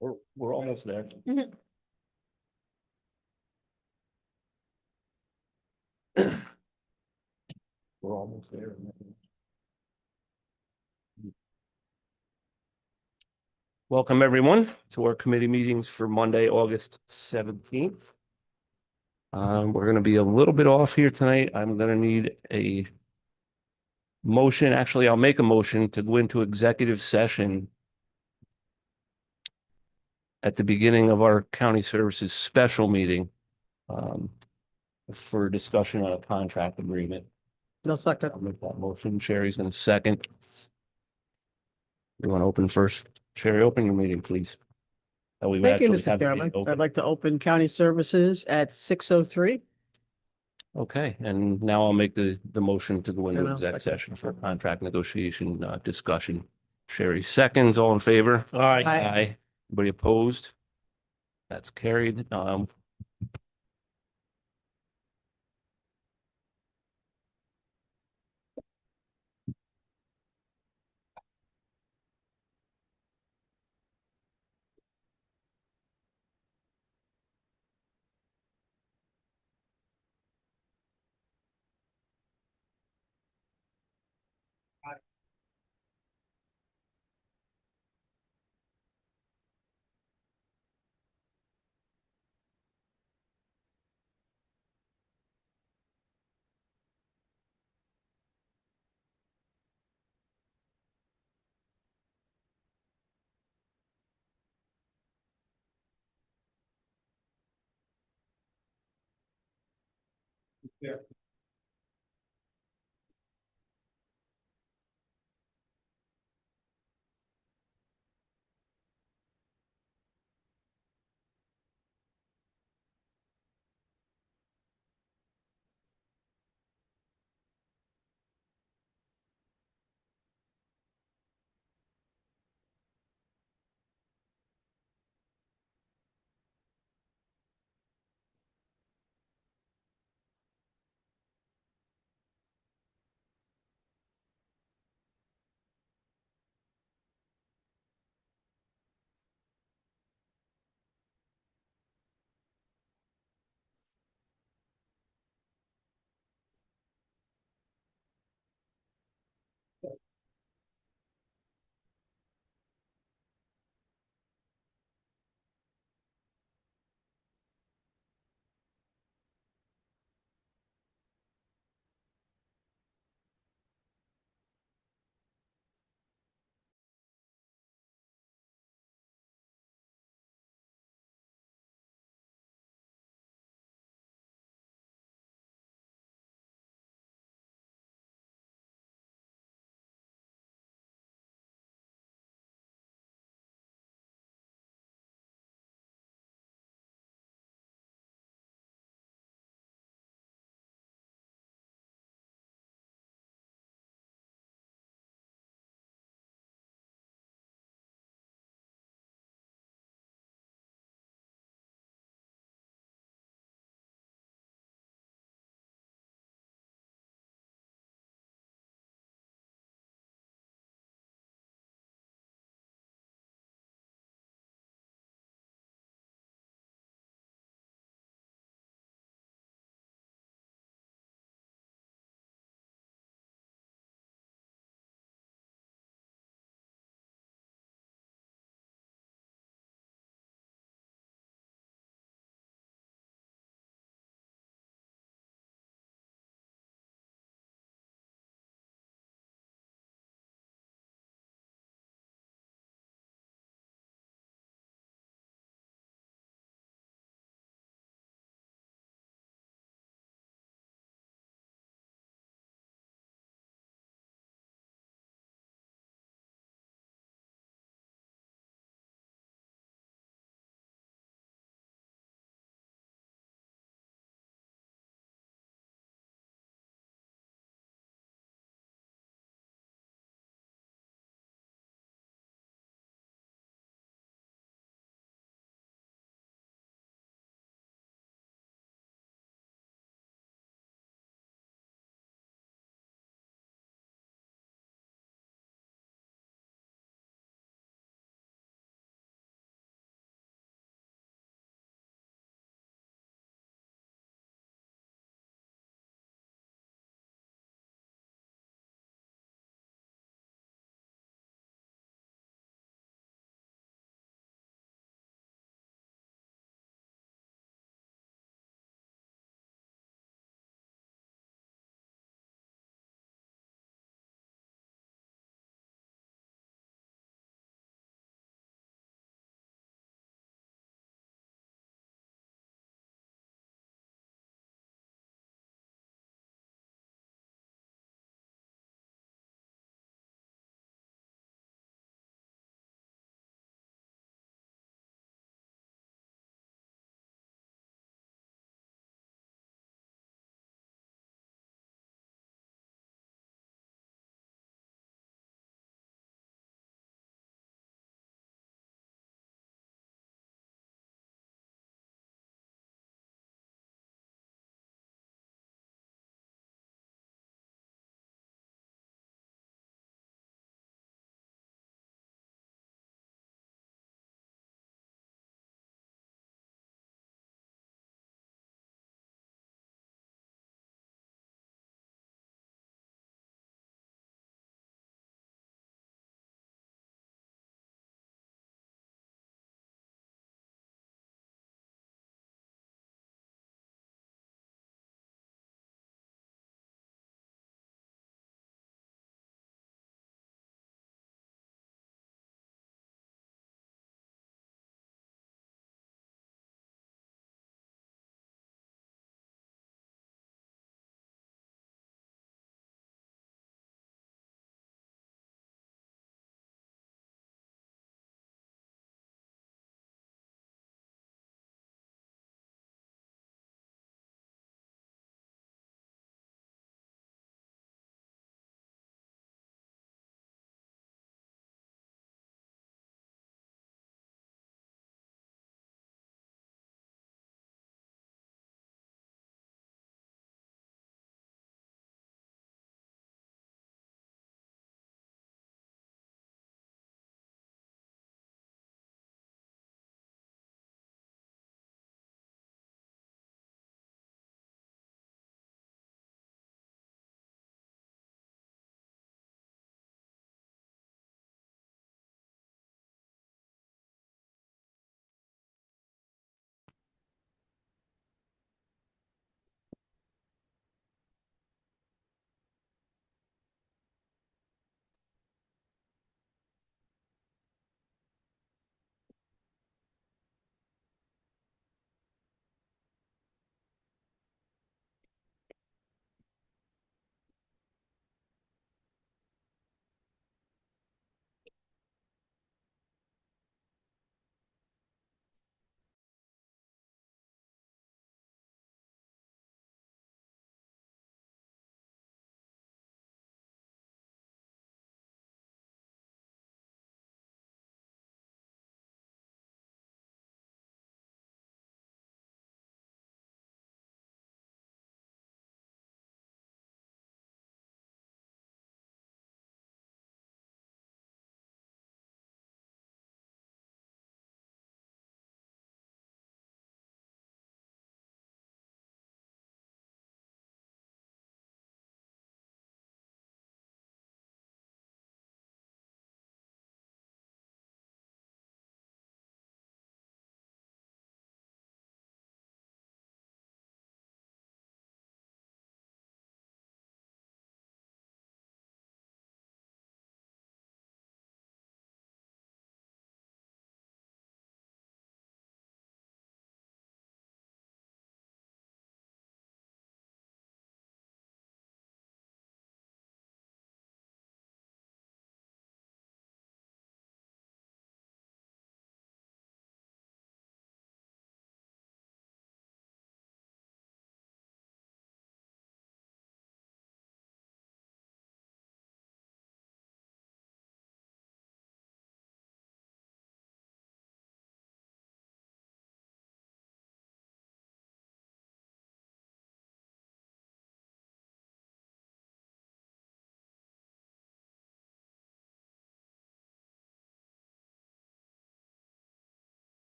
We're almost there. Mhm. We're almost there. Welcome, everyone, to our committee meetings for Monday, August 17th. We're going to be a little bit off here tonight. I'm going to need a motion. Actually, I'll make a motion to go into executive session at the beginning of our county services special meeting for discussion on a contract agreement. No second. I'll make that motion. Sherry's going to second. You want to open first? Sherry, open your meeting, please. We would Thank you, actually Mr. have the Chairman. meeting open. I'd like to open county services at 6:03. Okay, and now I'll make the motion to go into And I'll exec second. session for contract negotiation discussion. Sherry seconds, all in favor? Aye. Aye. Anybody opposed? That's carried.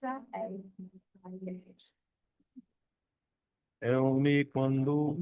Tell cuando.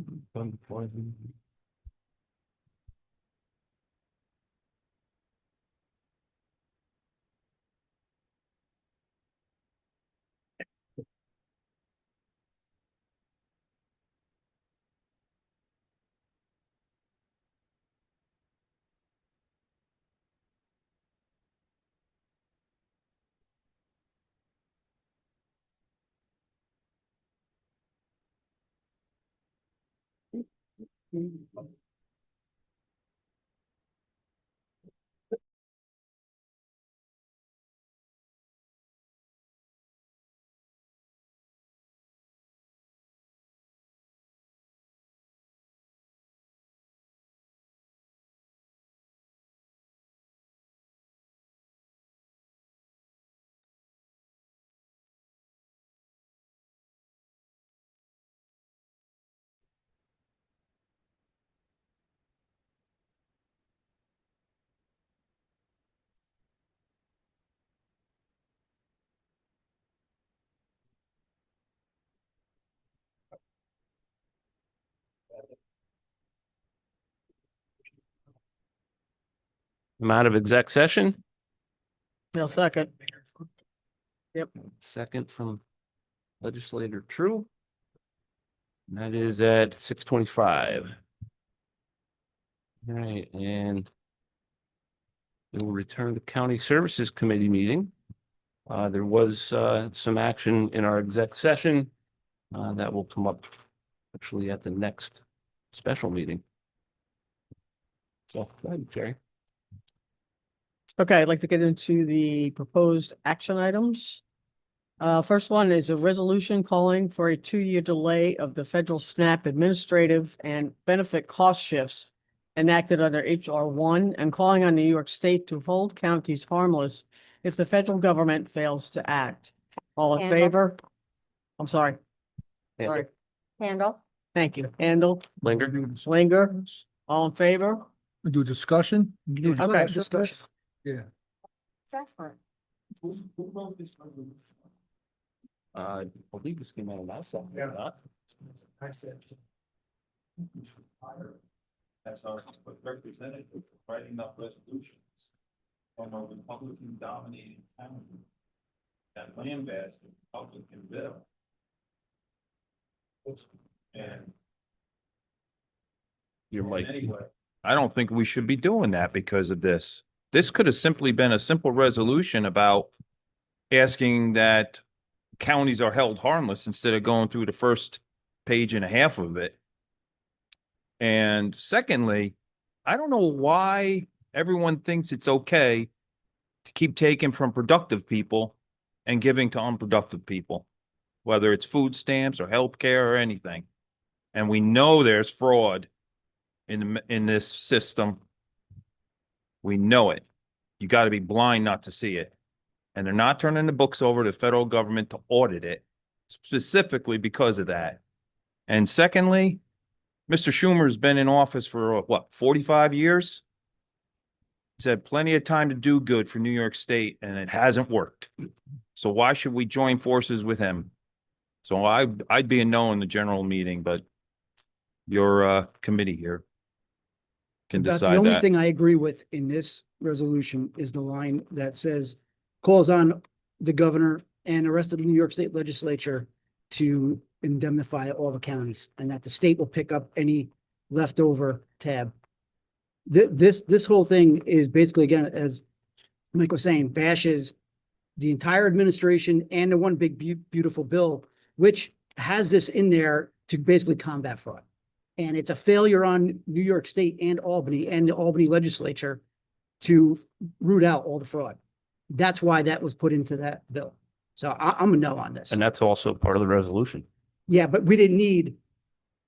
I'm out of exec session. No second. Second from legislator True. And that is at 6:25. All right, and we will return to County Services Committee meeting. There was some action in our exec session that will come up actually at the next special meeting. So, go ahead, Jerry. Okay, I'd like to get into the proposed action items. First one is a resolution calling for a 2-year delay of the federal SNAP administrative and benefit cost shifts enacted under HR 1 and calling on New York State to hold counties harmless if the federal government fails to act. All in Handle. favor? I'm sorry. Sorry. Handle. Thank you. Handle, Linger. Slinger, all in favor? We do discussion? Okay. Discussion. Yeah. That's fine. I believe this came out of my side. Yeah. I said. As our representative writing up resolutions from a Republican dominated county. That land basket, Republican bill. And Your mic. anyway, I don't think we should be doing that because of this. This could have simply been a simple resolution about asking that counties are held harmless instead of going through the first page and a half of it. And secondly, I don't know why everyone thinks it's okay to keep taking from productive people and giving to unproductive people, whether it's food stamps or healthcare or anything. And we know there's fraud in this system. We know it. You got to be blind not to see it. And they're not turning the books over to the federal government to audit it specifically because of that. And secondly, Mr. Schumer's been in office for what, 45 years? He's had plenty of time to do good for New York State and it hasn't worked. So why should we join forces with him? So I'd be a no in the general meeting, but your committee here can But decide the only that. thing I agree with in this resolution is the line that says, calls on the governor and the rest of the New York State legislature to indemnify all the counties and that the state will pick up any leftover tab. This whole thing is basically, again, as Mike was saying, bashes the entire administration and the one big beautiful bill, which has this in there to basically combat fraud. And it's a failure on New York State and the Albany legislature to root out all the fraud. That's why that was put into that bill. So I'm a no on this. And that's also part of the resolution. Yeah, but we didn't need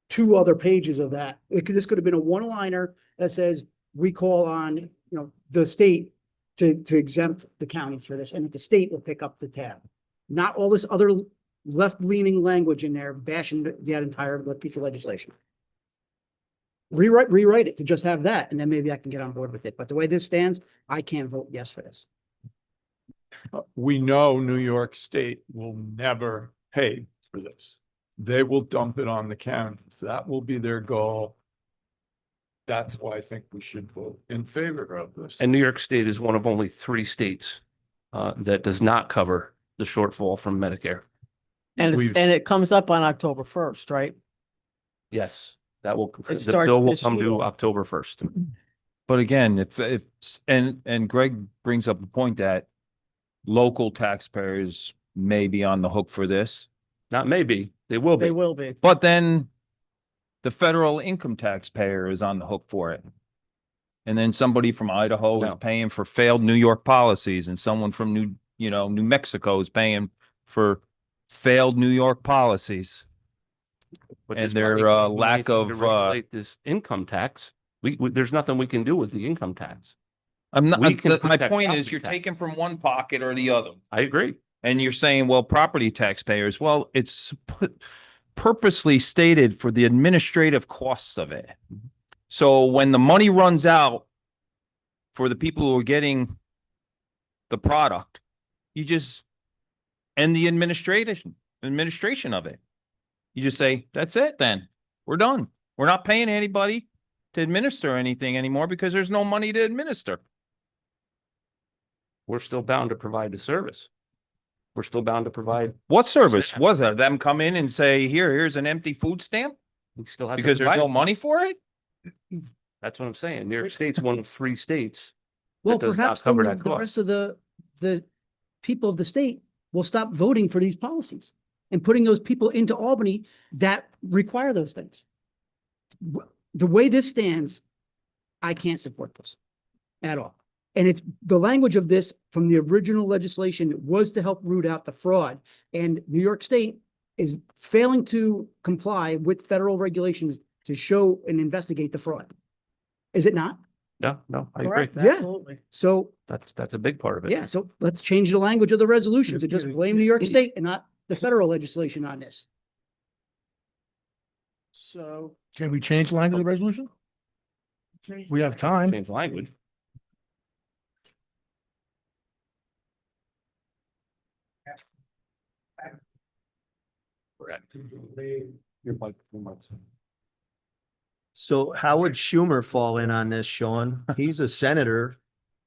2 other pages of that. This could have been a one-liner that says, we call on, the state to exempt the counties for this, and that the state will pick up the tab. Not all this other left-leaning language in there bashing that entire piece of legislation. Rewrite it to just have that, and then maybe I can get on board with it. But the way this stands, I can't vote yes for this. We know New York State will never pay for this. They will dump it on the counties. That will be their goal. That's why I think we should vote in favor of this. And New York State is one of only 3 states that does not cover the shortfall from Medicare. And We've- it comes up on October 1st, right? Yes, that will, the starts bill will this come year. due October 1st. But again, and Greg brings up the point that local taxpayers may be on the hook for this, Not maybe, they will They be. will be. but then the federal income taxpayer is on the hook for it. And then somebody from Idaho is No. paying for failed New York policies, and someone from New Mexico is paying for failed New York policies. But And this their, body can't do lack anything to of, regulate this income tax. There's nothing we can do with the income tax. I'm not, We can my protect point is property you're tax. taking from one pocket or the other. I agree. And you're saying, well, property taxpayers, well, it's purposely stated for the administrative costs of it. So when the money runs out for the people who are getting the product, you just end the administration of it. You just say, that's it then. We're done. We're not paying anybody to administer anything anymore because there's no money to administer. We're still bound to provide the service. We're still bound to provide, What service? Snap. Was that them come in and say, here's an empty food stamp we still have to because there's provide no it. money for it? That's what I'm saying. New York State's one of 3 states. Well, does not perhaps then cover the that the cost. rest of the people of the state will stop voting for these policies and putting those people into Albany that require those things. The way this stands, I can't support this at all. And it's the language of this from the original legislation was to help root out the fraud. And New York State is failing to comply with federal regulations to show and investigate the fraud. Is it not? No, I agree. Correct, Yeah. absolutely. So That's a big part of it. yeah, so let's change the language of the resolution to just blame New York State and not the federal legislation on this. So Can we change the language of the resolution? We have time. Change language. Correct. Your mic. So how would Schumer fall in on this, Sean? He's a senator.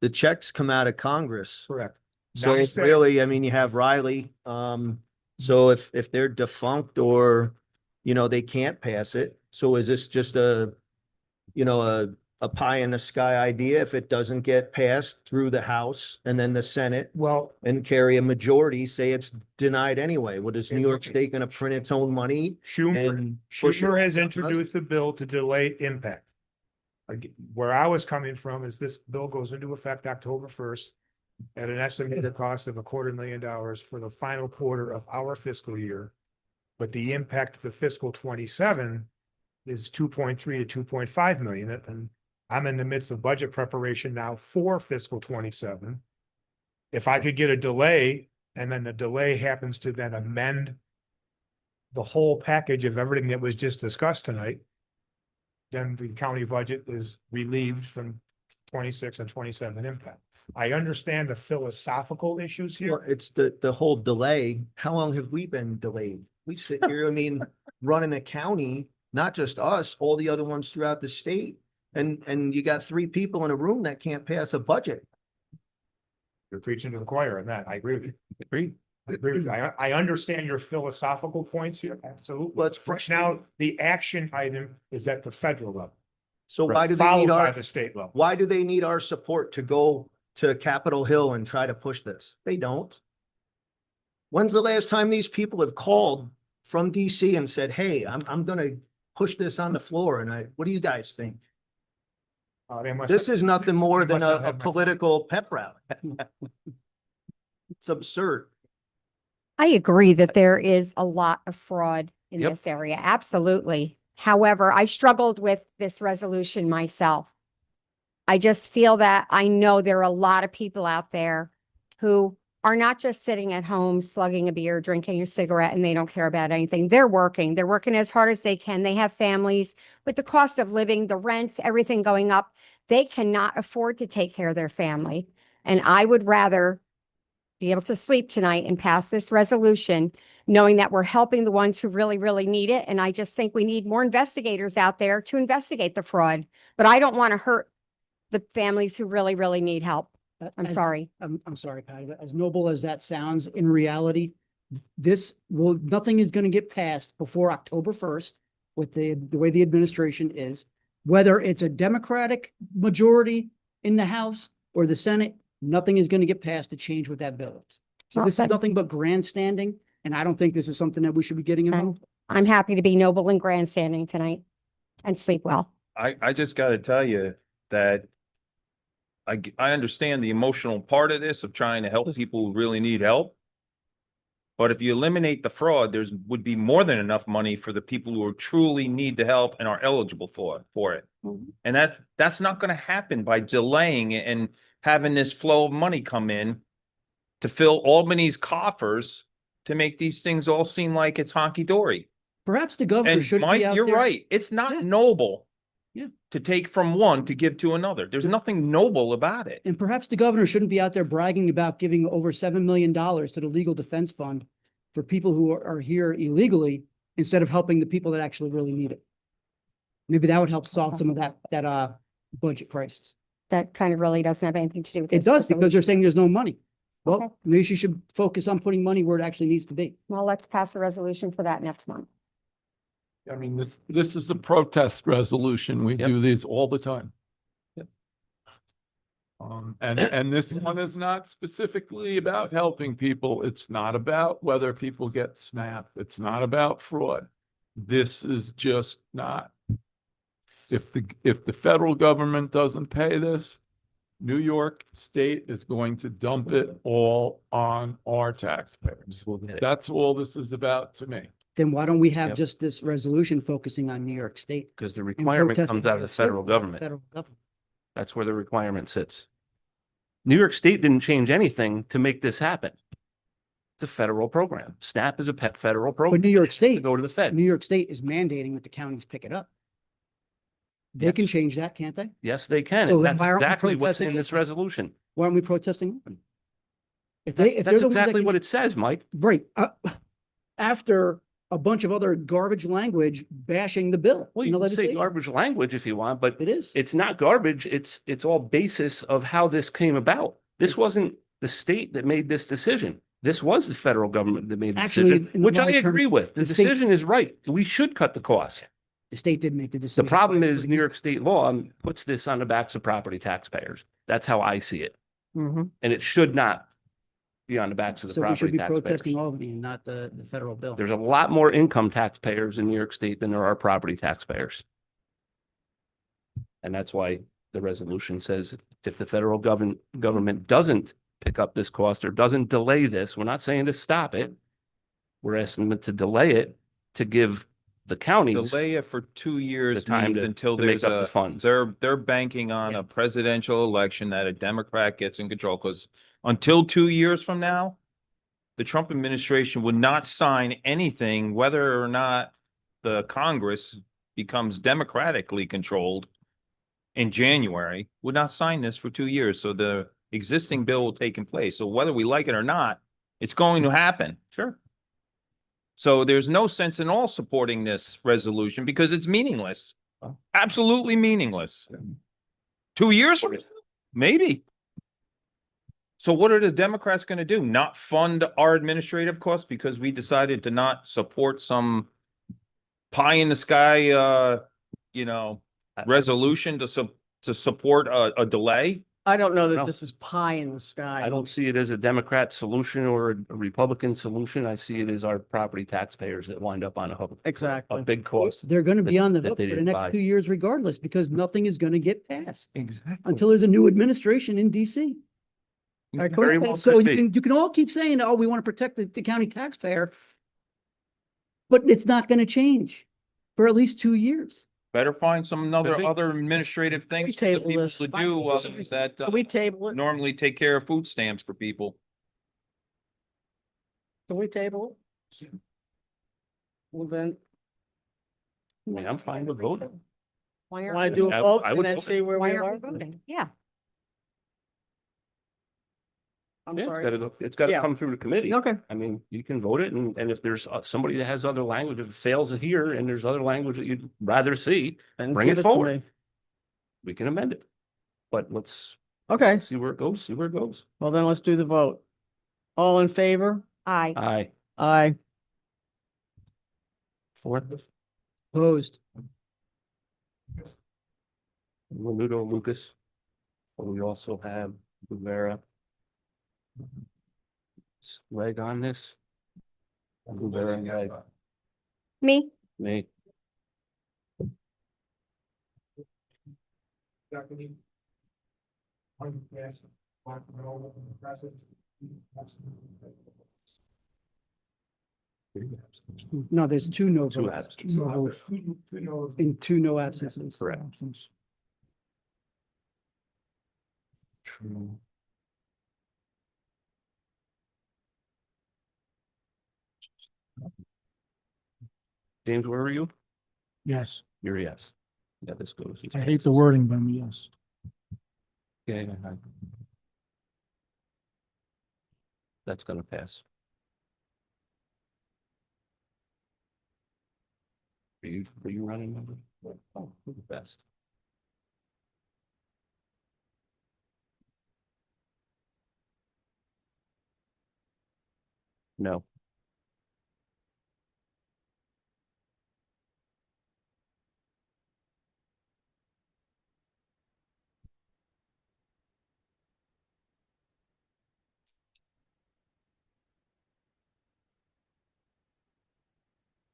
The checks come out of Congress. Correct. So it's really, I mean, you have Riley. So if they're defunct or, they can't pass it. So is this just a pie in the sky idea if it doesn't get passed through the House and then the Senate Well, and carry a majority, say it's denied anyway? What is New York State gonna print its own money? And push it Schumer has on us? introduced a bill to delay impact. Where I was coming from is this bill goes into effect October 1st at an estimated cost of $250,000 for the final quarter of our fiscal year. But the impact of the fiscal 27 is 2.3 to 2.5 million. And I'm in the midst of budget preparation now for fiscal 27. If I could get a delay and then the delay happens to then amend the whole package of everything that was just discussed tonight, then the county budget is relieved from 26 and 27 impact. I understand the philosophical issues Well, here. it's the whole delay. How long have we been delayed? We sit here, I mean, running a county, not just us, all the other ones throughout the state. And you got 3 people in a room that can't pass a budget. You're preaching to the choir on that. I agree with you. Agreed. I agree with you. I understand your philosophical points here, absolutely. Well, it's But frustrating. now the action item is at the federal level, So why do they followed need by our, the state level. why do they need our support to go to Capitol Hill and try to push this? They don't. When's the last time these people have called from DC and said, hey, I'm gonna push this on the floor and what do you guys think? They must. This is nothing more They than must not a have my- political pep rally. It's absurd. I agree that there is a lot of fraud in Yep. this area. Absolutely. However, I struggled with this resolution myself. I just feel that I know there are a lot of people out there who are not just sitting at home slugging a beer, drinking a cigarette, and they don't care about anything. They're working. They're working as hard as they can. They have families. With the cost of living, the rents, everything going up, they cannot afford to take care of their family. And I would rather be able to sleep tonight and pass this resolution, knowing that we're helping the ones who really, really need it. And I just think we need more investigators out there to investigate the fraud. But I don't want to hurt the families who really, really need help. I'm As- sorry. I'm sorry, Patty, but as noble as that sounds, in reality, nothing is gonna get passed before October first with the way the administration is. Whether it's a Democratic majority in the House or the Senate, nothing is gonna get passed to change what that bill is. So Well, this is then- nothing but grandstanding, and I don't think this is something that we should be getting involved. I'm happy to be noble and grandstanding tonight and sleep well. I just gotta tell you that I understand the emotional part of this of trying to help people who really need help. But if you eliminate the fraud, would be more than enough money for the people who truly need the help and are eligible for it. Mhm. And that's not gonna happen by delaying it and having this flow of money come in to fill Albany's coffers to make these things all seem like it's honky-dory. Perhaps the governor And should Mike, be out you're there. right. It's Yeah. not noble. Yeah. To take from one to give to another. There's nothing noble about it. And perhaps the governor shouldn't be out there bragging about giving over $7 million to the legal defense fund for people who are here illegally instead of helping the people that actually really need it. Maybe that would help solve some of that budget crisis. That kind of really doesn't have anything to do with It this does because they're resolution. saying there's no money. Okay. Well, maybe she should focus on putting money where it actually needs to be. Well, let's pass a resolution for that next month. I mean, this is a protest resolution. We Yep. do these all the time. Yep. And this one is not specifically about helping people. It's not about whether people get SNAP. It's not about fraud. This is just not. If the federal government doesn't pay this, New York State is going to dump it all on our taxpayers. We'll get it. That's all this is about to me. Then why don't we have Yep. just this resolution focusing on New York State? Because the and requirement protesting comes out of New the York State, federal not the government. federal government. That's where the requirement sits. New York State didn't change anything to make this happen. It's a federal program. SNAP is a pet federal program. But New York It has to State, Go to the Fed. New York State is mandating that the counties pick it up. They can Yes. change that, can't they? Yes, they can. So And then that's why aren't we exactly what's in protesting? this resolution. Why aren't we protesting? If they, if they're That's the ones that exactly can- what it says, Mike. Right, after a bunch of other garbage language bashing the bill. Well, in you the can say legislation. garbage language if you want, but It is. it's not garbage. It's all basis of how this came about. This wasn't the state that made this decision. This was the federal government that made the Actually, decision, in the which I long term, agree with. The the state- decision is right. We should cut the cost. The state did make the The decision. problem is New York state law puts this on the backs of property taxpayers. That's how I see it. Mhm. And it should not be on the backs of the So we should property be taxpayers. protesting Albany and not the federal bill. There's a lot more income taxpayers in New York State than there are property taxpayers. And that's why the resolution says if the federal government doesn't pick up this cost or doesn't delay this, we're not saying to stop it. We're asking them to delay it to give the counties. Delay it for 2 years The time means to- until to make there's up the a, funds. they're banking on Yeah. a presidential election that a Democrat gets in control, because until 2 years from now, the Trump administration would not sign anything, whether or not the Congress becomes democratically controlled in January, would not sign this for 2 years. So the existing bill will take in place. So whether we like it or not, it's going to happen. Sure. So there's no sense in all supporting this resolution because it's meaningless. Absolutely meaningless. 2 years from now, maybe. So what are the Democrats going to do? Not fund our administrative costs because we decided to not support some pie in the sky, resolution to support a delay? I don't know that No. this is pie in the sky. I don't see it as a Democrat solution or a Republican solution. I see it as our property taxpayers that wind up on a hook. Exactly. A big cost. They're gonna be that- on the that hook they for the didn't next buy. 2 years regardless, because nothing is gonna get passed Exactly. until there's a new administration in DC. Very well So could you be. can all keep saying, oh, we want to protect the county taxpayer. But it's not gonna change for at least 2 years. Better find some Could be. other administrative things for the table people this. to do that Can we table it? normally take care of food stamps for people. Can we table it? Well, then, I mean, I'm fine with voting. Why want aren't to do we, I- a vote I and would then vote. see where we why are? aren't we voting? Yeah. I'm Yeah, sorry. it's gotta Yeah. come through the committee. Okay, I mean, you can vote it and if there's somebody that has other language, if it fails it here and there's other language that you'd rather see, then Bring give it it to forward. me. we can amend it. But let's Okay, see where it goes, see where it goes. well then let's do the vote. All in favor? Aye. Aye. Aye. Fourth, Opposed. Menudo, Lucas. We also have Rivera. Leg on this. Rivera and Leg, Me? me. Deputy. Yes. President. No, there's two no Two votes. absent. No votes. And two no absences. Correct. True. James, where are you? Yes, You're a yes. Yeah, this goes. I hate the wording, but I'm a yes. Yeah. That's gonna pass. Are you running number? Oh, you're the best. No.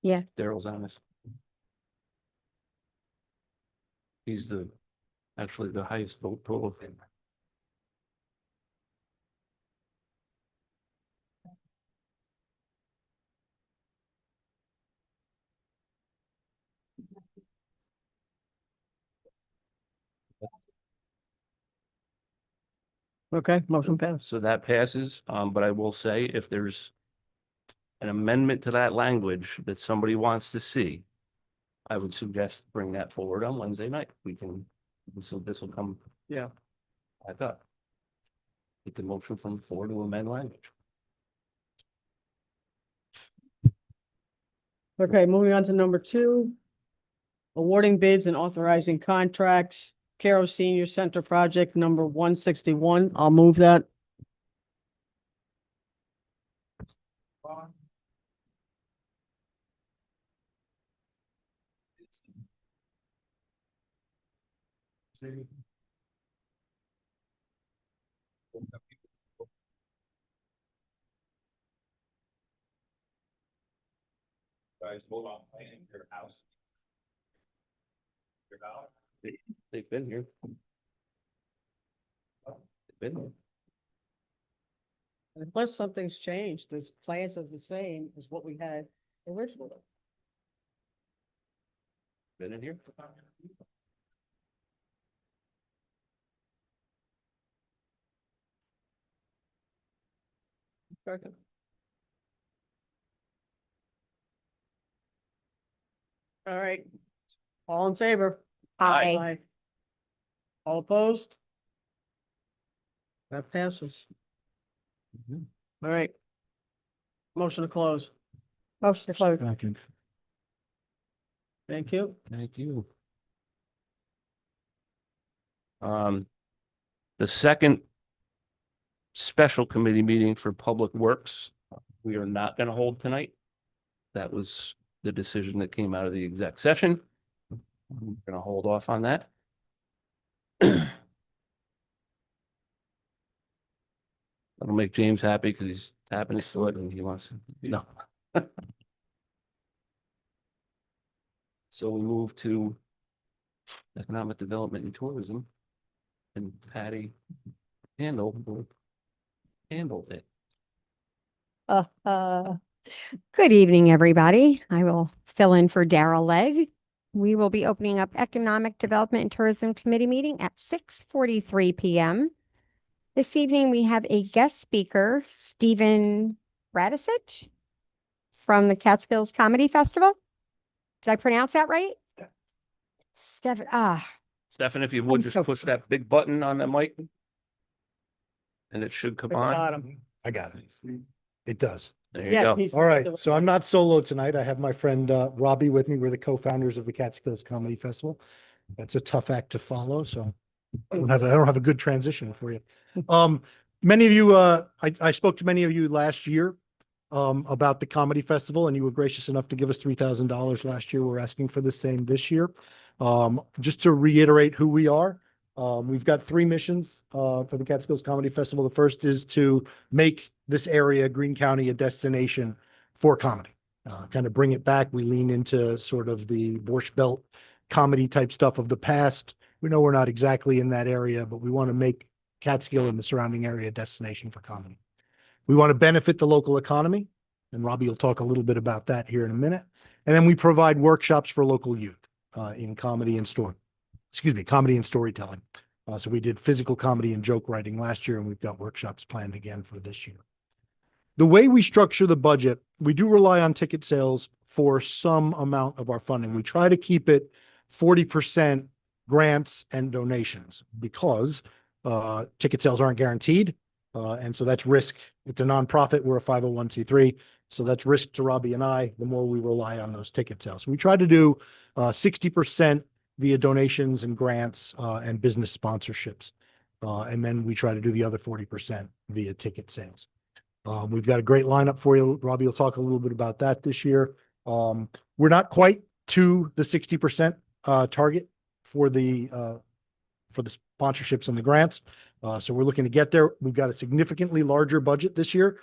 Yeah. Daryl's on this. He's actually the highest vote total. Okay, motion passed. So that passes, but I will say if there's an amendment to that language that somebody wants to see, I would suggest bring that forward on Wednesday night. This will come. Yeah. I thought. Get the motion from the floor to amend language. Okay, moving on to number 2. Awarding bids and authorizing contracts. Caro Senior Center Project number 161. I'll move that. Guys, hold on, planning your house. Your house. They've been here. They've been here. Unless something's changed, the plans are the same as what we had originally. Been in here. Second. All right. All in favor? Aye. All opposed? That passes. Mhm. All right. Motion to close. Motion to close. Second. Thank you. Thank you. The second special committee meeting for Public Works, we are not going to hold tonight. That was the decision that came out of the exec session. We're going to hold off on that. That'll make James happy because he's tapping his foot and he wants, no. So we move to Economic Development and Tourism. And Patty handled it. Good evening, everybody. I will fill in for Daryl Legg. We will be opening up Economic Development and Tourism Committee meeting at 6:43 p.m. This evening, we have a guest speaker, Stephen Radisich from the Catskills Comedy Festival. Did I pronounce that right? Stephen, Stefan, if you would I'm just so- push that big button on the mic. and it should come At the on. bottom. I got it. It does. There you Yes, go. he's- All right, so I'm not solo tonight. I have my friend Robbie with me. We're the co-founders of the Catskills Comedy Festival. That's a tough act to follow, so I don't have a good transition for you. Many of you, I spoke to many of you last year about the comedy festival, and you were gracious enough to give us $3,000 last year. We're asking for the same this year. Just to reiterate who we are, we've got three missions for the Catskills Comedy Festival. The first is to make this area, Greene County, a destination for comedy. Kind of bring it back. We lean into sort of the Borscht Belt comedy type stuff of the past. We know we're not exactly in that area, but we want to make Catskill and the surrounding area a destination for comedy. We want to benefit the local economy, and Robbie will talk a little bit about that here in a minute. And then we provide workshops for local youth in comedy and comedy and storytelling. So we did physical comedy and joke writing last year, and we've got workshops planned again for this year. The way we structure the budget, we do rely on ticket sales for some amount of our funding. We try to keep it 40% grants and donations because ticket sales aren't guaranteed. And so that's risk. It's a nonprofit. We're a 501c3. So that's risk to Robbie and I, the more we rely on those ticket sales. So we try to do 60% via donations and grants and business sponsorships. And then we try to do the other 40% via ticket sales. We've got a great lineup for you. Robbie will talk a little bit about that this year. We're not quite to the 60% target for the sponsorships and the grants. So we're looking to get there. We've got a significantly larger budget this year,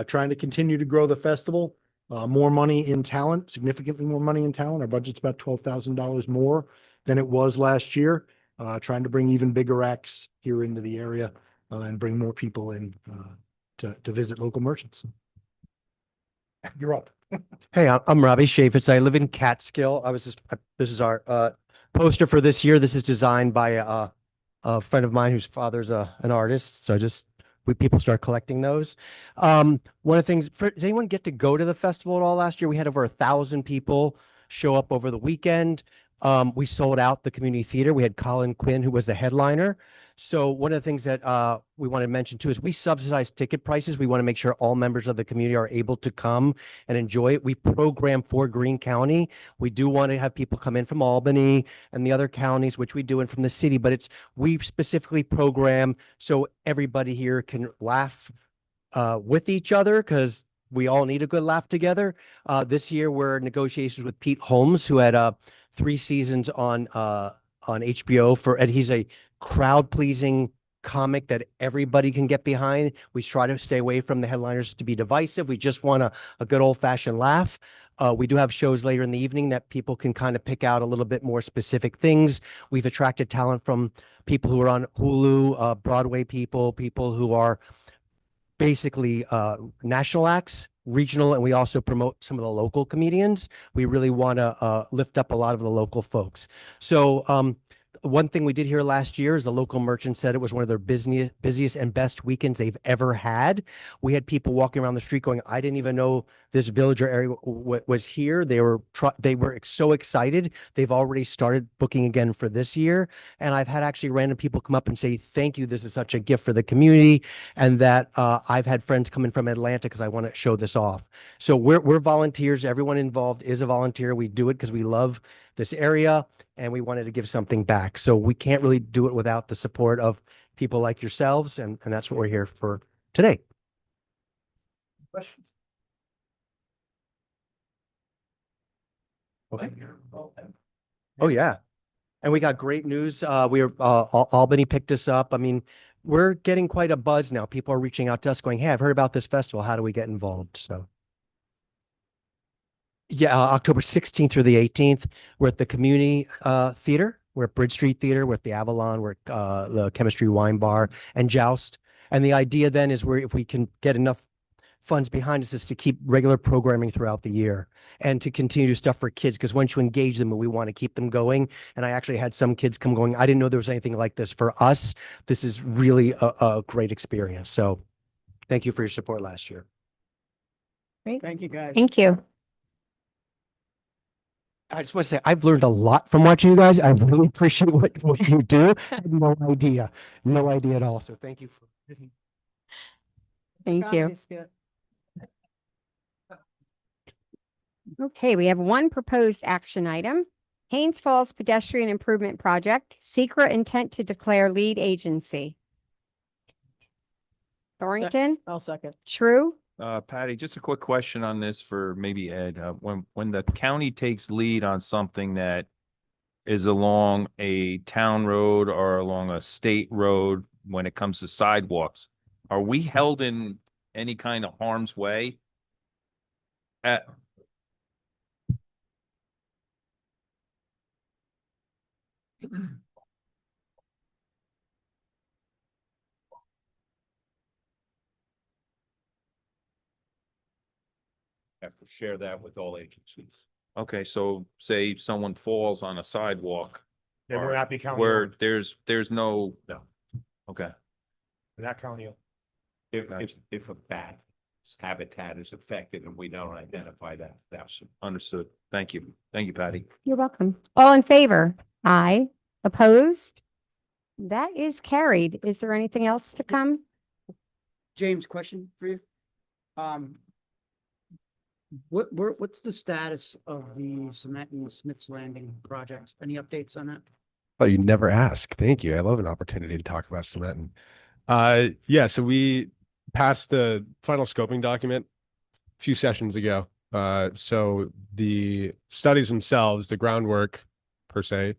trying to continue to grow the festival. More money in talent, significantly more money in talent. Our budget's about $12,000 more than it was last year. Trying to bring even bigger acts here into the area and bring more people in to visit local merchants. You're up. Hey, I'm Robbie Shafitz. I live in Catskill. This is our poster for this year. This is designed by a friend of mine whose father's an artist. So people start collecting those. One of the things, does anyone get to go to the festival at all last year? We had over 1,000 people show up over the weekend. We sold out the community theater. We had Colin Quinn, who was the headliner. So one of the things that we want to mention too is we subsidize ticket prices. We want to make sure all members of the community are able to come and enjoy it. We program for Greene County. We do want to have people come in from Albany and the other counties, which we do, and from the city, but we specifically program so everybody here can laugh with each other, because we all need a good laugh together. This year we're in negotiations with Pete Holmes, who had 3 seasons on HBO and he's a crowd pleasing comic that everybody can get behind. We try to stay away from the headliners to be divisive. We just want a good old fashioned laugh. We do have shows later in the evening that people can kind of pick out a little bit more specific things. We've attracted talent from people who are on Hulu, Broadway people who are basically national acts, regional, and we also promote some of the local comedians. We really want to lift up a lot of the local folks. So one thing we did here last year is the local merchant said it was one of their busiest and best weekends they've ever had. We had people walking around the street going, I didn't even know this village or area was here. They were so excited. They've already started booking again for this year. And I've had actually random people come up and say, thank you. This is such a gift for the community. And that I've had friends come in from Atlanta because I want to show this off. So we're volunteers. Everyone involved is a volunteer. We do it because we love this area and we wanted to give something back. So we can't really do it without the support of people like yourselves. And that's what we're here for today. Questions? Okay. Oh, yeah. And we got great news. Albany picked us up. I mean, we're getting quite a buzz now. People are reaching out to us going, hey, I've heard about this festival. How do we get involved? So. Yeah, October 16th through the 18th, we're at the community theater. We're at Bridge Street Theater. We're at the Avalon. We're at the Chemistry Wine Bar and Joust. And the idea then is if we can get enough funds behind us is to keep regular programming throughout the year and to continue to do stuff for kids. Because once you engage them, we want to keep them going. And I actually had some kids come going, I didn't know there was anything like this. For us, this is really a great experience. So thank you for your support last year. Great. Thank you, guys. Thank you. I just want to say I've learned a lot from watching you guys. I really appreciate what you do. I had no idea at all. So thank you for. Thank you. Communist, yeah. Okay, we have one proposed action item. Haynes Falls Pedestrian Improvement Project, secret intent to declare lead agency. Thornton, I'll second. True, Patty, just a quick question on this for maybe Ed. When the county takes lead on something that is along a town road or along a state road, when it comes to sidewalks, are we held in any kind of harm's way? At, have to share that with all agencies. Okay, so say someone falls on a sidewalk. Then we're not be county Where owned. there's no. No. Okay, We're not county owned. If a bat's habitat is affected and we don't identify that, that's. understood. Thank you. Thank you, Patty. you're welcome. All in favor? Aye. Opposed? That is carried. Is there anything else to come? James, question for you. What's the status of the cement and Smith's Landing project? Any updates on that? Oh, you never ask. Thank you. I love an opportunity to talk about cement. Yeah, so we passed the final scoping document a few sessions ago. So the studies themselves, the groundwork per se,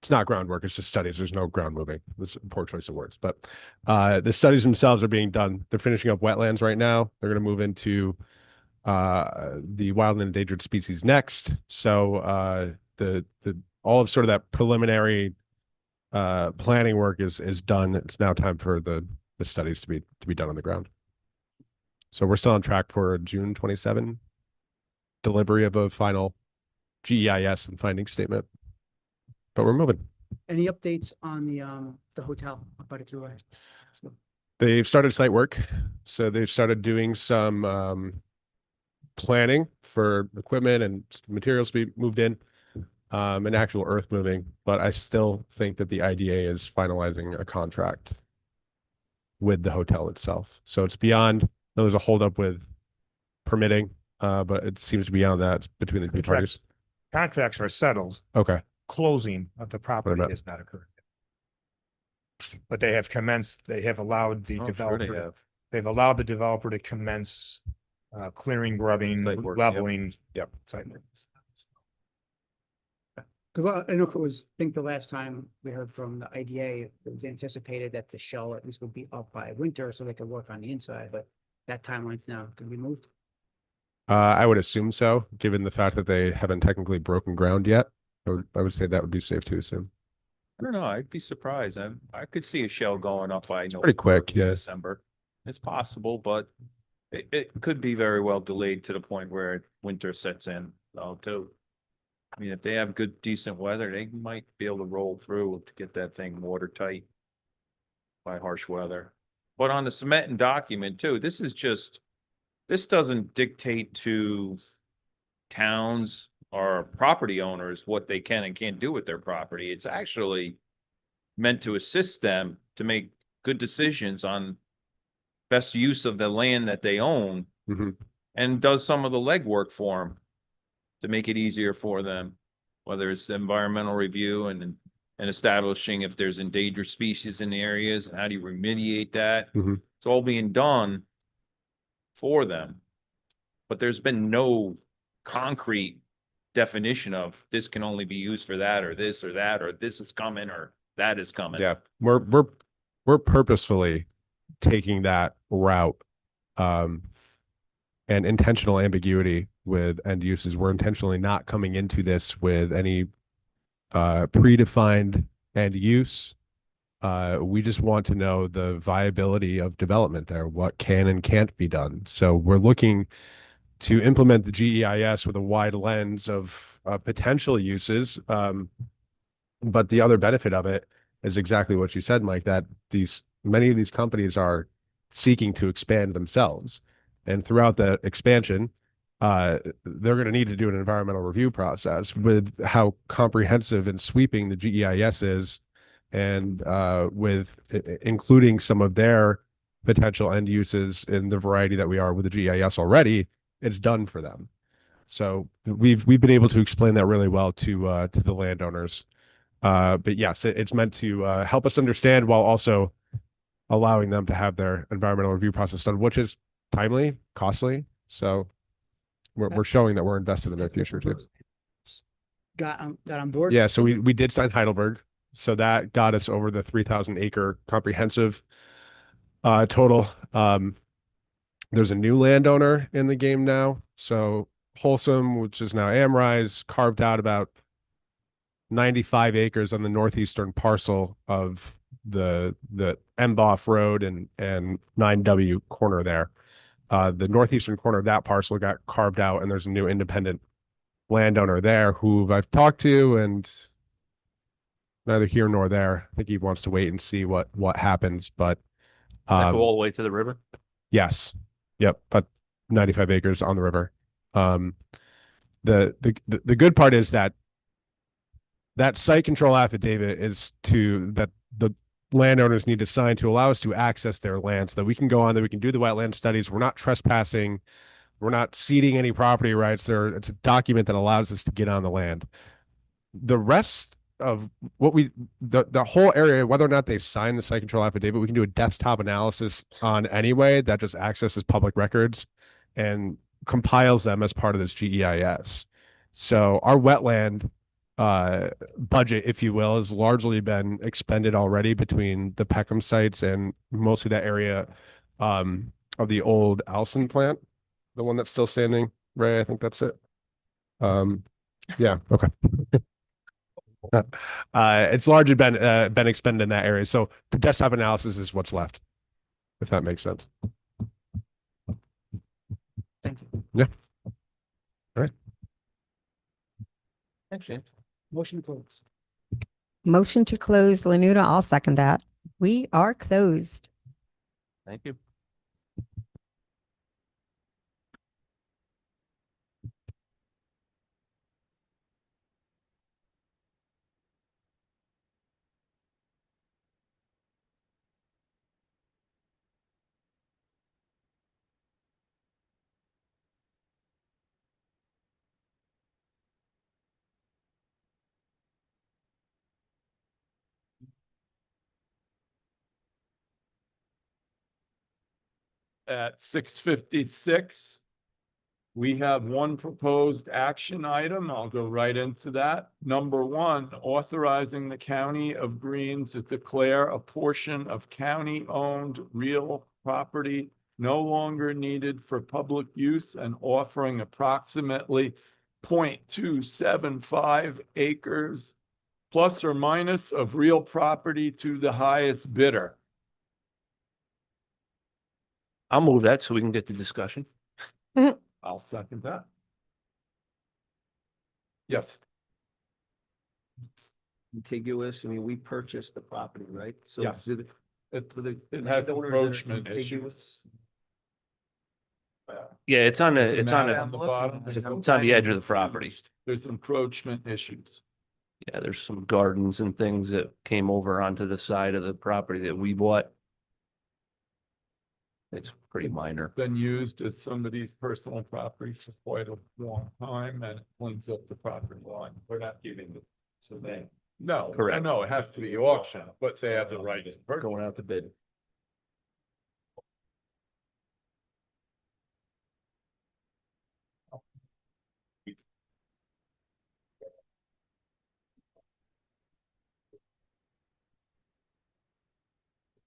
it's not groundwork, it's just studies. There's no ground moving. This is a poor choice of words, but the studies themselves are being done. They're finishing up wetlands right now. They're going to move into the wild and endangered species next. So the all of sort of that preliminary planning work is done. It's now time for the studies to be done on the ground. So we're still on track for a June 27 delivery of a final GEIS and finding statement. But we're moving. Any updates on the hotel up by the thruway? They've started site work. So they've started doing some planning for equipment and materials to be moved in, and actual earth moving. But I still think that the IDA is finalizing a contract with the hotel itself. So it's beyond, there's a holdup with permitting, but it seems to be beyond that. It's between the two parties. Contracts are settled. Okay. Closing of the property about- has not occurred. But they have commenced, they have allowed the Oh, sure developer, they have. they've allowed the developer to commence clearing, grubbing, Site work, yep. leveling. Yep. Site work. Because I don't know if it was, I think the last time we heard from the IDA, it was anticipated that the shell at least would be up by winter so they could work on the inside, but that timeline's now going to be moved. I would assume so, given the fact that they haven't technically broken ground yet. I would say that would be safe to assume. I don't know. I'd be surprised. I could see a shell going up by pretty quick, yeah. December. It's possible, but it could be very well delayed to the point where winter sets in, though, too. I mean, if they have good, decent weather, they might be able to roll through to get that thing watertight by harsh weather. But on the cement and document too, this doesn't dictate to towns or property owners what they can and can't do with their property. It's actually meant to assist them to make good decisions on best use of the land that they own, and does some of the legwork for them to make it easier for them, whether it's the environmental review and establishing if there's endangered species in the areas, and how do you remediate that? It's all being done for them. But there's been no concrete definition of this can only be used for that, or this or that, or this is coming, or that is coming. Yeah, we're purposefully taking that route, and intentional ambiguity with end uses. We're intentionally not coming into this with any predefined end use. We just want to know the viability of development there, what can and can't be done. So we're looking to implement the GEIS with a wide lens of potential uses. But the other benefit of it is exactly what you said, Mike, that many of these companies are seeking to expand themselves. And throughout the expansion, they're going to need to do an environmental review process. With how comprehensive and sweeping the GEIS is, and with including some of their potential end uses in the variety that we are with the GIS already, it's done for them. So we've been able to explain that really well to the landowners. But yes, it's meant to help us understand while also allowing them to have their environmental review process done, which is timely, costly. So we're showing that we're invested in their future too. Got on board? Yeah, so we did sign Heidelberg. So that got us over the 3,000 acre comprehensive total. There's a new landowner in the game now. So Wholesome, which is now Amrise, carved out about 95 acres on the northeastern parcel of the Emboff Road and 9W corner there. The northeastern corner of that parcel got carved out, and there's a new independent landowner there who I've talked to, and neither here nor there. I think he wants to wait and see what happens. But Does that go all the way to the river? yes, yep, but 95 acres on the river. The good part is that site control affidavit is that the landowners need to sign to allow us to access their land so that we can go on there, we can do the wetland studies. We're not trespassing. We're not ceding any property rights there. It's a document that allows us to get on the land. The rest of what the whole area, whether or not they've signed the site control affidavit, we can do a desktop analysis on anyway that just accesses public records and compiles them as part of this GEIS. So our wetland budget, if you will, has largely been expended already between the Peckham sites and mostly that area of the old Alson plant, the one that's still standing. Ray, I think that's it. Yeah, okay. It's largely been expended in that area. So the desktop analysis is what's left, if that makes sense. Thank you. Yeah. All right. Actually, Motion to close. Motion to close Lanuta. I'll second that. We are closed. thank you. At 6:56, we have one proposed action item. I'll go right into that. Number one, authorizing the county of Greene to declare a portion of county-owned real property no longer needed for public use and offering approximately 0.275 acres plus or minus of real property to the highest bidder. I'll move that so we can get the discussion. I'll second that. Yes. Contiguous, I mean, we purchased the property, right? So Yes. do the- It do the has landowners that are encroachment issues. contiguous- Yeah, it's on There's the, a it's on map the, on the bottom. it's on the edge of the property. There's encroachment issues. Yeah, there's some gardens and things that came over onto the side of the property that we bought. It's pretty minor. Been used as somebody's personal property for quite a long time and it cleans up the property line. We're not giving it to them. No, Correct. no, it has to be auctioned, but they have the right to purchase. Going out to bid.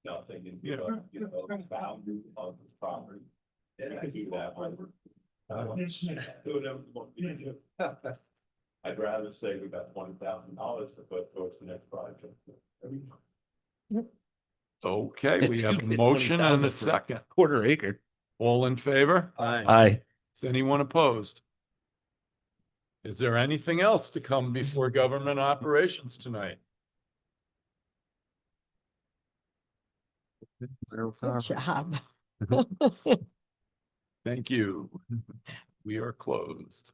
Nothing in, the boundary of the property. And I do that one. Do whatever you want me to do. I'd rather say we got $20,000 to put towards the next project. Okay, we If have you a get motion and 20,000 a for second. Quarter acre. All in favor? Aye. Is anyone opposed? Is there anything else to come before government operations tonight? Good job. Thank you. We are closed.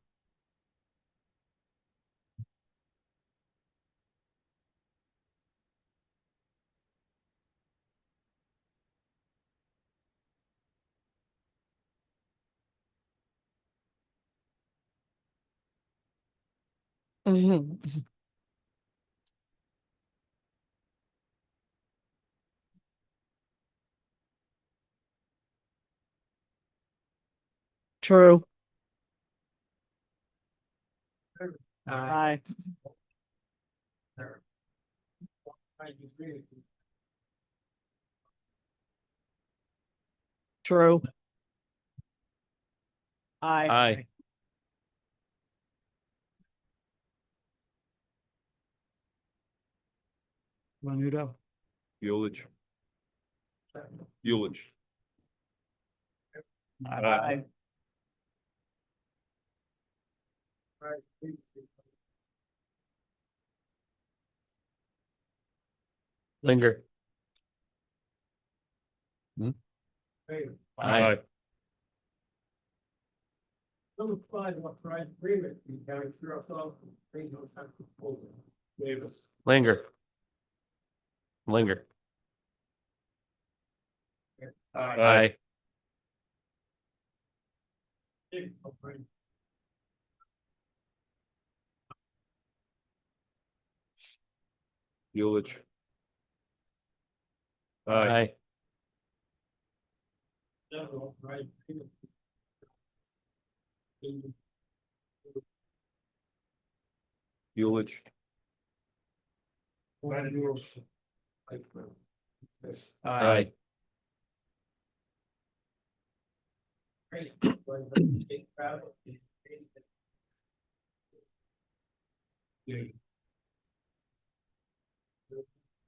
Mhm. True. Aye. True. Aye. Aye. Menudo. Eulich. Eulich. Aye. Linger. Aye. Davis. Linger. Linger. Aye. Eulich. Aye. Eulich.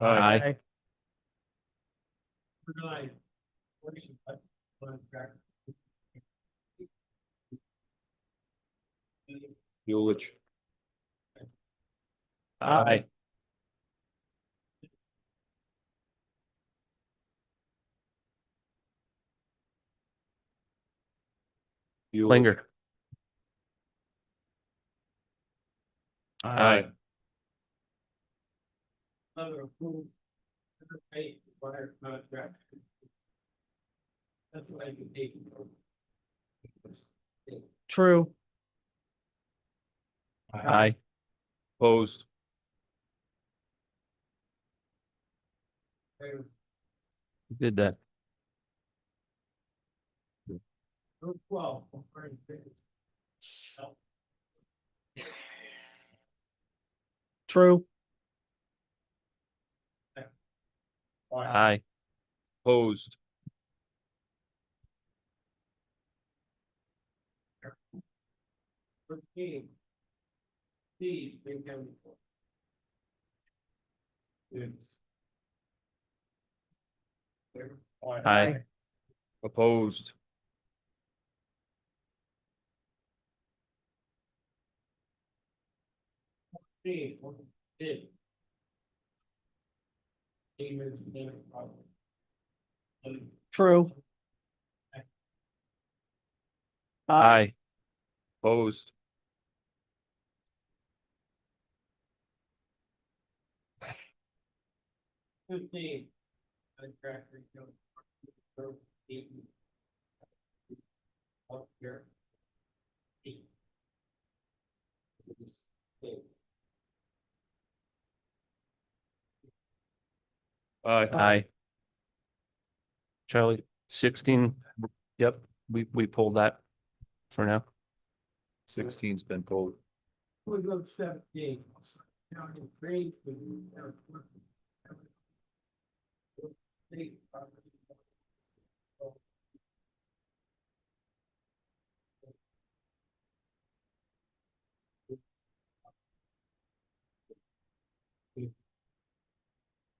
Aye. Aye. Eulich. Aye. Linger. Aye. True. Aye. Opposed. Did that. True. Aye. Opposed. Aye. Opposed. True. Aye. Opposed. Aye. Aye. Charlie, 16. Yep, we pulled that for now. 16's been pulled.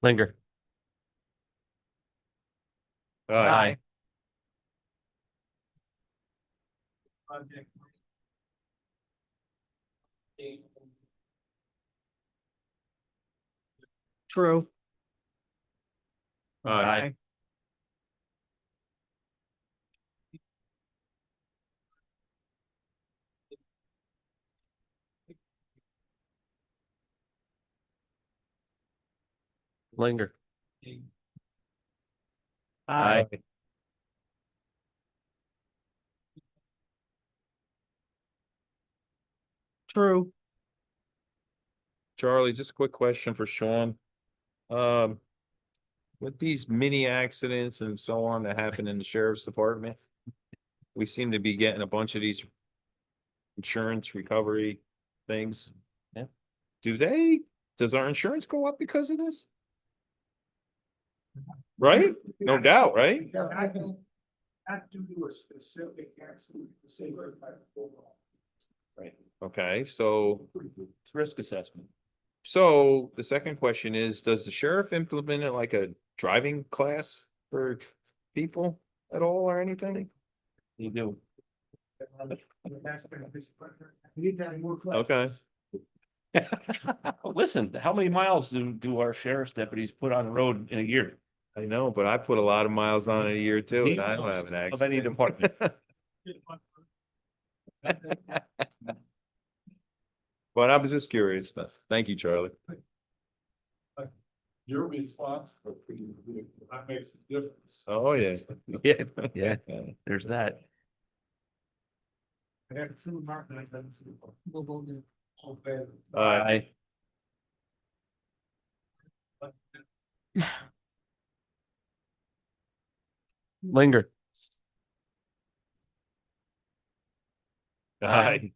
Linger. Aye. True. Aye. Linger. Aye. True. Charlie, just a quick question for Sean. Um, with these mini accidents and so on that happen in the sheriff's department, we seem to be getting a bunch of these insurance recovery things. Yeah. Does our insurance go up because of this? Right? No doubt, right? Not due to a specific accident, the same type of overall. Right. Okay, so, It's risk assessment. so the second question is, does the sheriff implement it like a driving class for people at all or anything? You do. We need to have more Okay. classes. Listen, how many miles do our sheriff's deputies put on the road in a year? I know, but I put a lot of miles on it a year too, and I don't have an Of any accident. department. But I was just curious. Thank you, Charlie. Your response, that makes a difference. Oh, yeah. Yeah, yeah, there's that. I have two market items. Aye. Linger. Aye.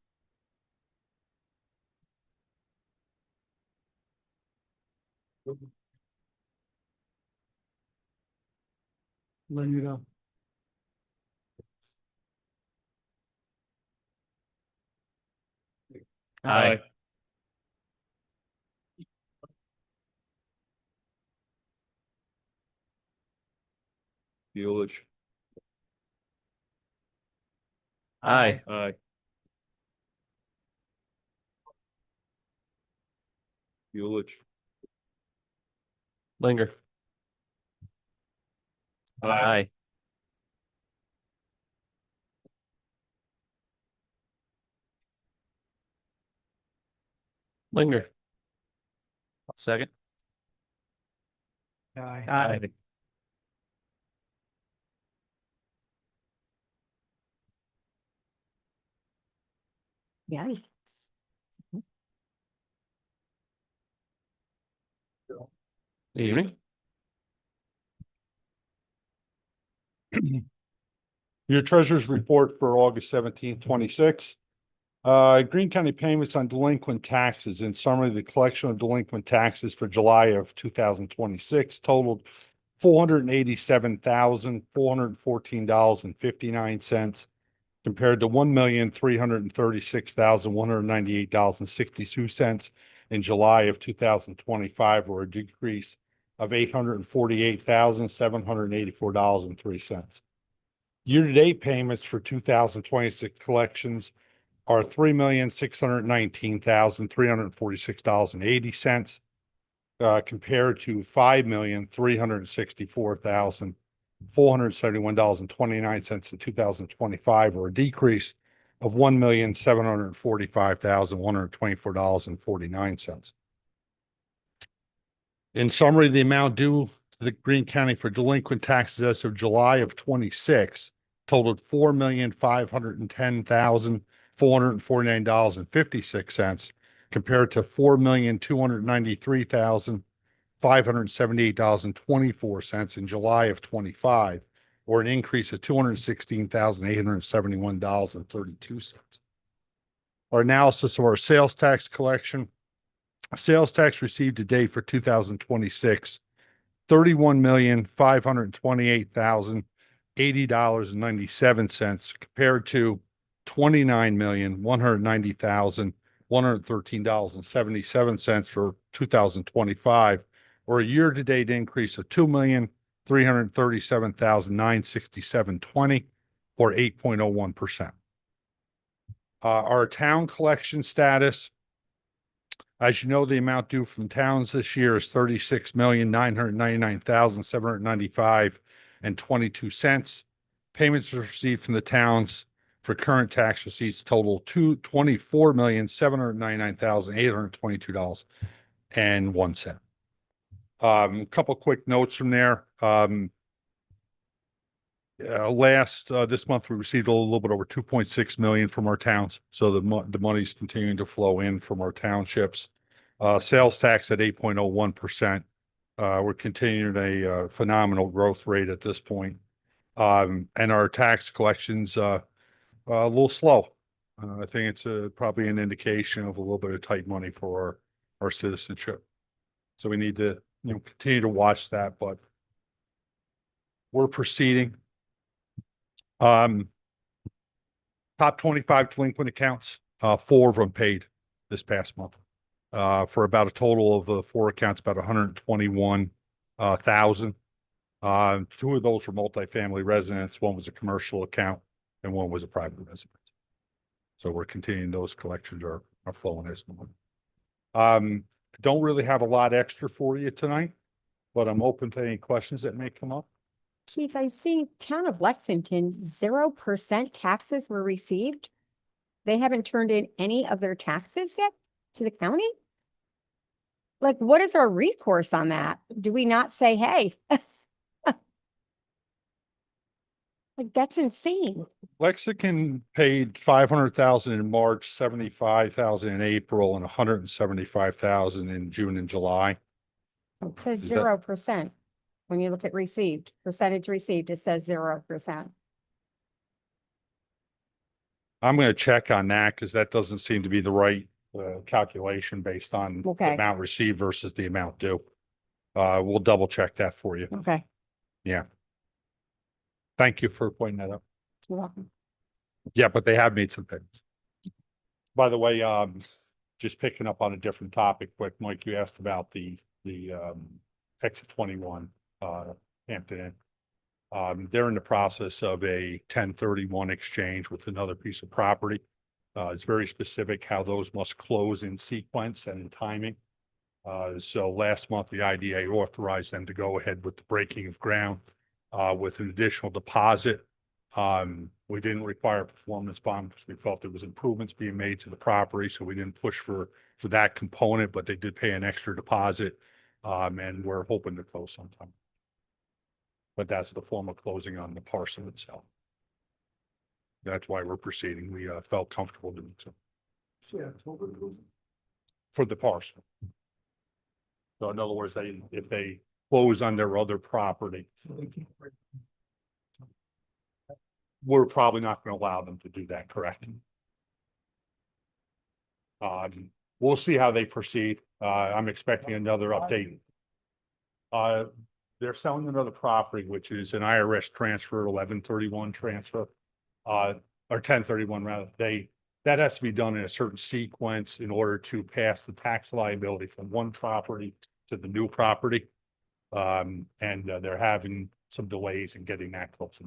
Letting you go. Aye. Buelich. Aye. Aye. Buelich. Linger. Aye. Linger. Second. Aye. Yikes. Evening. Your treasurer's report for August 17th, 26. Greene County payments on delinquent taxes. In summary, the collection of delinquent taxes for July of 2026 totaled $487,414.59 compared to $1,336,198.62 in July of 2025, or a decrease of $848,784.03. Year-to-date payments for 2026 collections are $3,619,346.80, compared to $5,364,471.29 in 2025, or a decrease of $1,745,124.49. In summary, the amount due to the Greene County for delinquent taxes as of July of 26 totaled $4,510,449.56 compared to $4,293,578.24 in July of 25, or an increase of $216,871.32. Our analysis of our sales tax collection. Sales tax received to date for 2026, $31,528,080.97 compared to $29,190,113.77 for 2025, or a year-to-date increase of $2,337,967.20, or 8.01%. Our town collection status. As you know, the amount due from towns this year is $36,999,795.22. Payments received from the towns for current tax receipts total $24,799,822.01. A couple quick notes from there. This month we received a little bit over 2.6 million from our towns. So the money's continuing to flow in from our townships. Sales tax at 8.01%. We're continuing a phenomenal growth rate at this point. And our tax collections, a little slow. I think it's probably an indication of a little bit of tight money for our citizenship. So we need to, continue to watch that, but we're proceeding. Top 25 delinquent accounts, 4 of them paid this past month. For about a total of 4 accounts, about 121,000. 2 of those were multifamily residents. 1 was a commercial account and 1 was a private resident. So we're continuing, those collections are flowing as normal. Don't really have a lot extra for you tonight, but I'm open to any questions that may come up. Keith, I see town of Lexington, 0% taxes were received. They haven't turned in any of their taxes yet to the county? Like, what is our recourse on that? Do we not say, hey? Like, that's insane. Lexington paid 500,000 in March, 75,000 in April, and 175,000 in June and July. It says Is that- 0%. When you look at received, percentage received, it says 0%. I'm going to check on that because that doesn't seem to be the right calculation based on the Okay. amount received versus the amount due. We'll double check that for you. Okay, Yeah. Thank you for pointing that out. you're welcome. Yeah, but they have made some payments. By the way, just picking up on a different topic, quick, Mike, you asked about the exit 21 Hampton Inn. They're in the process of a 1031 exchange with another piece of property. It's very specific how those must close in sequence and in timing. So last month, the IDA authorized them to go ahead with the breaking of ground with an additional deposit. We didn't require a performance bond because we felt there was improvements being made to the property, so we didn't push for that component, but they did pay an extra deposit, and we're hoping to close sometime. But that's the form of closing on the parcel itself. That's why we're proceeding. We felt comfortable doing so. For the parcel. So in other words, if they close on their other property, we're probably not going to allow them to do that, correct? We'll see how they proceed. I'm expecting another update. They're selling another property, which is an IRS transfer, 1131 transfer, or 1031 rather. That has to be done in a certain sequence in order to pass the tax liability from one property to the new property. And they're having some delays in getting that close.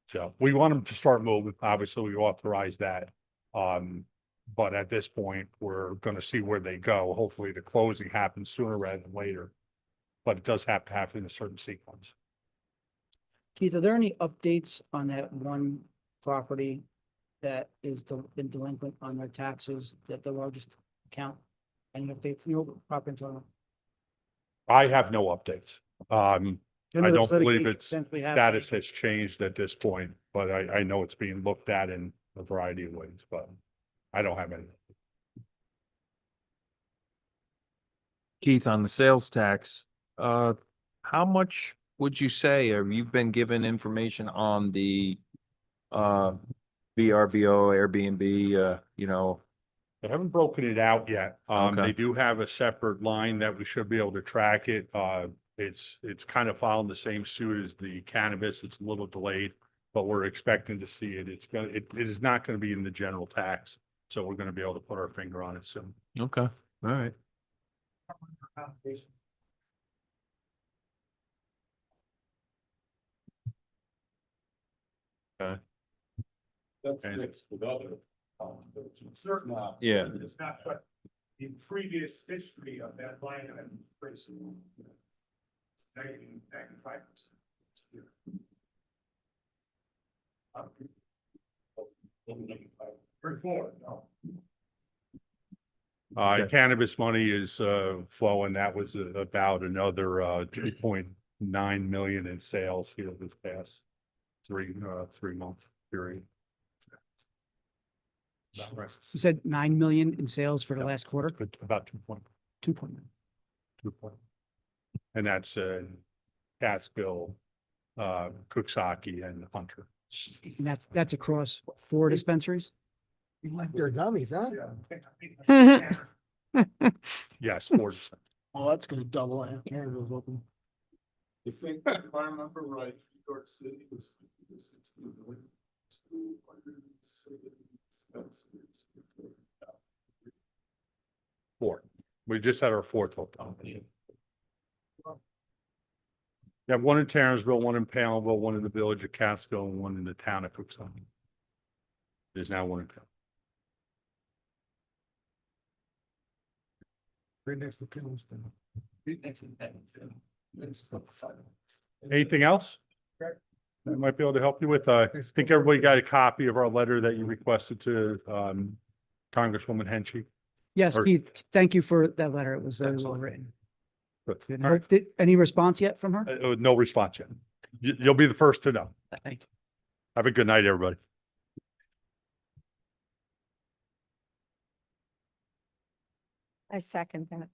So we want them to start moving. Obviously, we authorize that. But at this point, we're going to see where they go. Hopefully the closing happens sooner rather than later. But it does have to happen in a certain sequence. Keith, are there any updates on that one property that is been delinquent on their taxes, that the largest account? Any updates? No property internal. I have no updates. I there don't was believe litigation its potentially happening. status has changed at this point, but I know it's being looked at in a variety of ways, but I don't have any. Keith, on the sales tax, how much would you say, or you've been given information on the VRBO, Airbnb, They haven't broken it out yet. Okay. They do have a separate line that we should be able to track it. It's kind of following the same suit as the cannabis. It's a little delayed, but we're expecting to see it. It is not going to be in the general tax. So we're going to be able to put our finger on it soon. Okay, all right. Okay. That's And- mixed with other. It's not. Yeah. It's not, but the previous history of that line item is pretty small. Negative 95%. Before, no. Okay. Cannabis money is flowing. That was about another 2.9 million in sales here this past 3 month period. You said 9 million in sales for the last quarter, About 2.2. 2.9. And that's Catskill, Cooksaki and Hunter. And that's across 4 dispensaries? You like their gummies, huh? Yes, 4%. Oh, that's gonna double it. Canada's open. I think, if I remember right, New York City was 50 to 60 million. 270 dispensaries. 4. We just had our 4th open. You have one in Tarrantville, one in Panelville, one in the village of Catskill, and one in the town of Cooksaki. There's now one in town. Right next to Pilliston. Anything else? I might be able to help you with, I think everybody got a copy of our letter that you requested to, Congresswoman Henchy. Yes, Or- Keith, thank you for that letter. It was very well Excellent. written. Good. Good. All right. Any response yet from her? No response yet. You'll be the first to know. Thank you. Have a good night, everybody. I second that.